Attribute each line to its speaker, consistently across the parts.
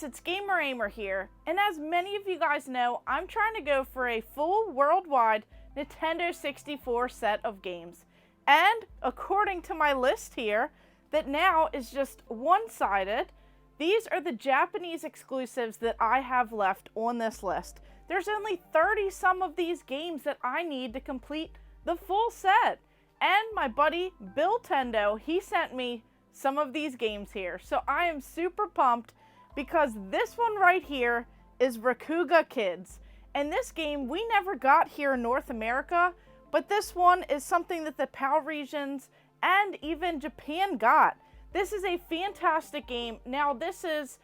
Speaker 1: guys, it's Gamer Ahmer here, and as many of you guys know, I'm trying to go for a full worldwide Nintendo 64 set of games. And according to my list here, that now is just one-sided, these are the Japanese exclusives that I have left on this list. There's only 30 some of these games that I need to complete the full set. And my buddy Bill Tendo, he sent me some of these games here. So I am super pumped because this one right here is Ruga Kids. And this game we never got here in North America, but this one is something that the PAL regions and even Japan got. This is a fantastic game. Now this is,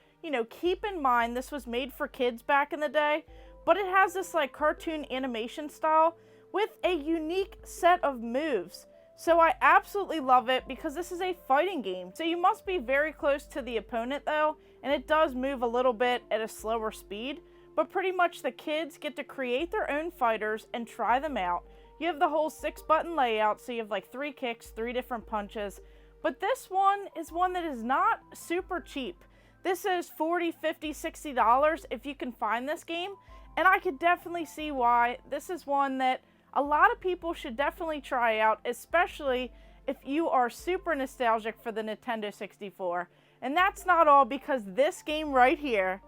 Speaker 1: keep in mind this was made for kids back in the day, but it has this like cartoon animation style with a unique set of moves. So I absolutely love it because this is a fighting game. So you must be very close to the opponent though, and it does move a little bit at a slower speed, but pretty much the kids get to create their own fighters and try them out. You have the whole 6-button layout, so you have like 3 kicks, 3 different punches, but this one is one that is not super cheap. This is $40, $50, $60 if you can find this game, and I could definitely see why. This is one that a lot of people should definitely try out, especially if you are super nostalgic for the Nintendo 64. And that's not all, because this game right here,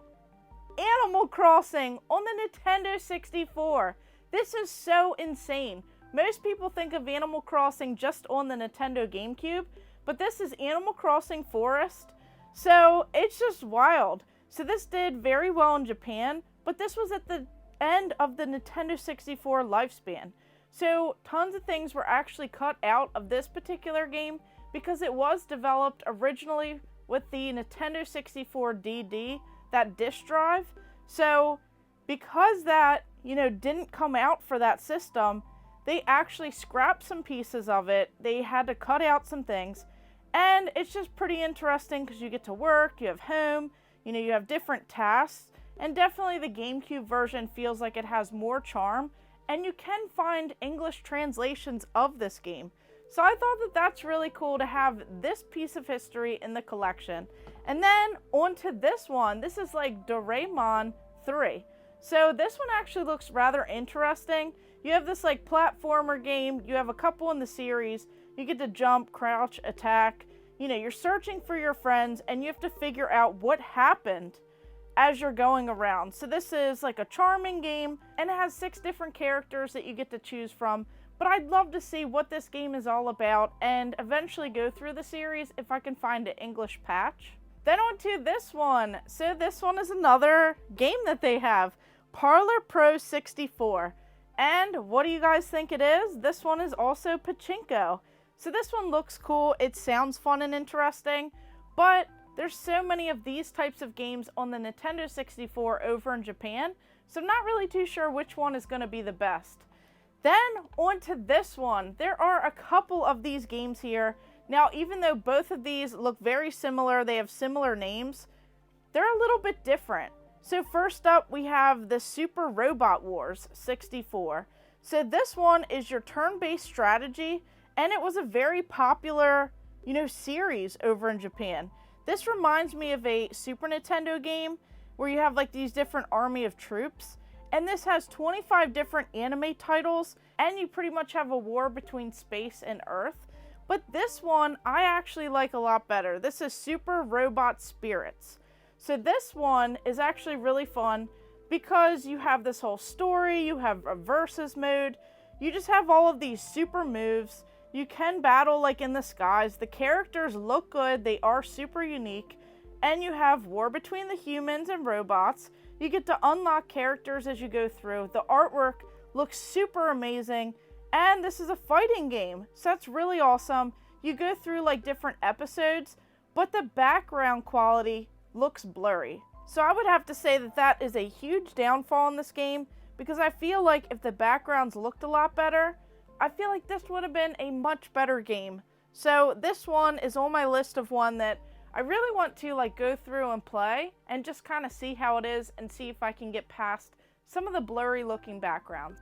Speaker 1: Animal Crossing on the Nintendo 64. This is so insane. Most people think of Animal Crossing just on the Nintendo GameCube, but this is Animal Crossing Forest. So it's just wild. So this did very well in Japan, but this was at the end of the Nintendo 64 lifespan. So tons of things were actually cut out of this particular game because it was developed originally with the Nintendo 64 DD, that disk drive. So because that, didn't come out for that system, they actually scrapped some pieces of it. They had to cut out some things. And it's just pretty interesting because you get to work, you have home, you have different tasks. And definitely the GameCube version feels like it has more charm, and you can find English translations of this game. So I thought that that's really cool to have this piece of history in the collection. And then onto this one. This is like Daeon III. So this one actually looks rather interesting. You have this like platformer game. You have a couple in the series. You get to jump, crouch, attack. You're searching for your friends, and you have to figure out what happened as you're going around. So this is like a charming game, and it has 6 different characters that you get to choose from. But I'd love to see what this game is all about and eventually go through the series if I can find an English patch. Then on to this one. So this one is another game that they have, Parlor Pro 64. And what do you guys think it is? This one is also Pachinko. So this one looks cool. It sounds fun and interesting, but there's so many of these types of games on the Nintendo 64 over in Japan, so I'm not really too sure which one is going to be the best. Then on to this one. There are a couple of these games here. Now, even though both of these look very similar, they have similar names, they're a little bit different. So first up, we have the Super Robot Wars 64. So this one is your turn-based strategy, and it was a very popular, series over in Japan. This reminds me of a Super Nintendo game where you have like these different army of troops, and this has 25 different anime titles, and you pretty much have a war between space and Earth. But this one I actually like a lot better. This is Super Robot Spirits. So this one is actually really fun because you have this whole story, you have a versus mode, you just have all of these super moves. You can battle like in the skies. The characters look good. They are super unique. And you have war between the humans and robots. You get to unlock characters as you go through. The artwork looks super amazing. And this is a fighting game. So that's really awesome. You go through like different episodes, but the background quality looks blurry. So I would have to say that that is a huge downfall in this game, because I feel like if the backgrounds looked a lot better, I feel like this would have been a much better game. So this one is on my list of one that I really want to like go through and play and just kind of see how it is and see if I can get past some of the blurry looking backgrounds.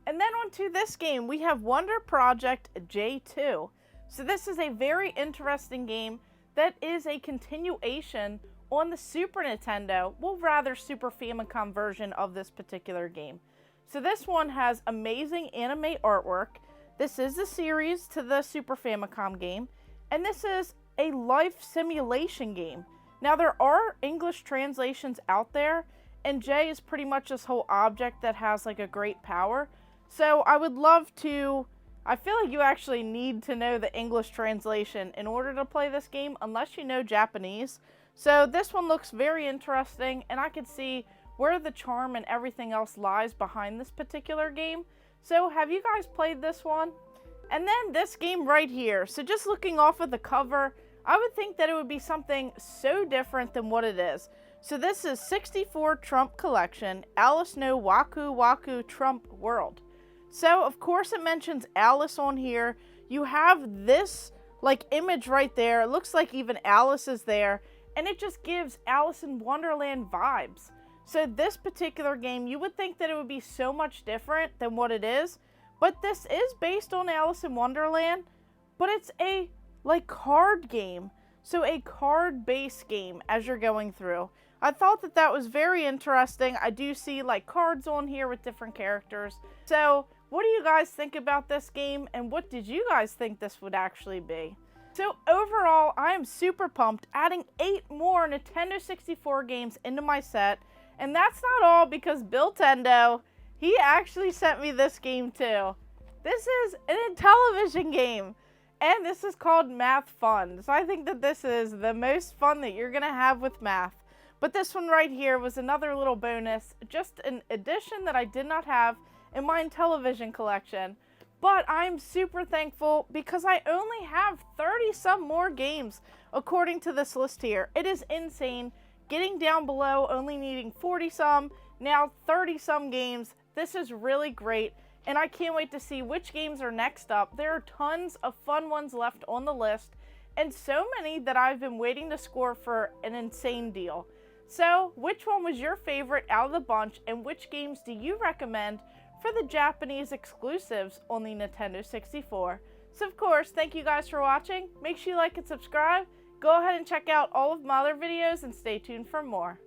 Speaker 1: And then on to this game, we have Wonder Project J2. So this is a very interesting game that is a continuation on the Super Nintendo, well rather Super Famicom version of this particular game. So this one has amazing anime artwork. This is the series to the Super Famicom game, and this is a life simulation game. Now there are English translations out there, and J is pretty much this whole object that has like a great power. So I would love to, I feel like you actually need to know the English translation in order to play this game unless you know Japanese. So this one looks very interesting, and I can see where the charm and everything else lies behind this particular game. So have you guys played this one? And then this game right here. So just looking off of the cover, I would think that it would be something so different than what it is. So this is 64 Trump Collection, Alice No Waku Waku Trump World. So of course it mentions Alice on here. You have this like image right there. It looks like even Alice is there, and it just gives Alice in Wonderland vibes. So this particular game, you would think that it would be so much different than what it is, but this is based on Alice in Wonderland, but it's a like card game. So a card-based game as you're going through. I thought that that was very interesting. I do see like cards on here with different characters. So what do you guys think about this game, and what did you guys think this would actually be? So overall, I am super pumped, adding 8 more Nintendo 64 games into my set. And that's not all, because Bill Tendo, he actually sent me this game too. This is a Intellivision game, and this is called Math Fun. So I think that this is the most fun that you're gonna have with math. But this one right here was another little bonus, just an addition that I did not have in my Intellivision collection. But I'm super thankful because I only have 30 some more games according to this list here. It is insane. Getting down below, only needing 40 some, now 30 some games. This is really great, and I can't wait to see which games are next up. There are tons of fun ones left on the list, and so many that I've been waiting to score for an insane deal. So, which one was your favorite out of the bunch, and which games do you recommend for the Japanese exclusives on the Nintendo 64? So of course, thank you guys for watching. Make sure you like and subscribe. Go ahead and check out all of my other videos and stay tuned for more.